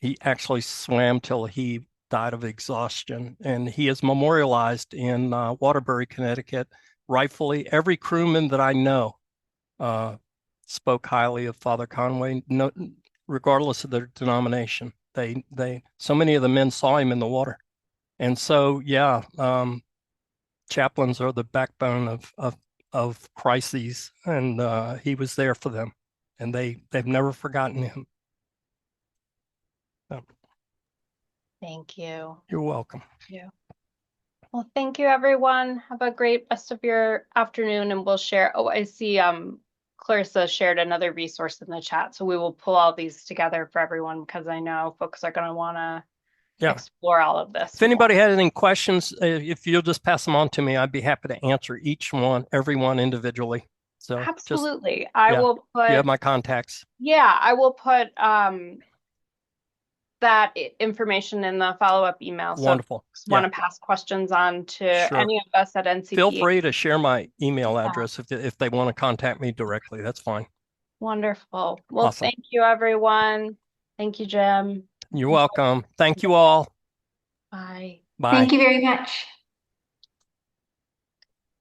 He actually swam till he died of exhaustion. And he is memorialized in Waterbury, Connecticut. Rightfully, every crewman that I know spoke highly of Father Conway, regardless of their denomination. So many of the men saw him in the water. And so, yeah, chaplains are the backbone of crises, and he was there for them, and they've never forgotten him. Thank you. You're welcome. Yeah. Well, thank you, everyone. Have a great rest of your afternoon, and we'll share. Oh, I see Clarissa shared another resource in the chat, so we will pull all these together for everyone because I know folks are going to want to explore all of this. If anybody had any questions, if you'll just pass them on to me, I'd be happy to answer everyone individually. So absolutely. I will put. You have my contacts. Yeah, I will put that information in the follow-up email. Wonderful. So want to pass questions on to any of us at NCP. Feel free to share my email address if they want to contact me directly. That's fine. Wonderful. Well, Thank you, everyone. Thank you, Jim. You're welcome. Thank you all. Bye. Bye. Thank you very much.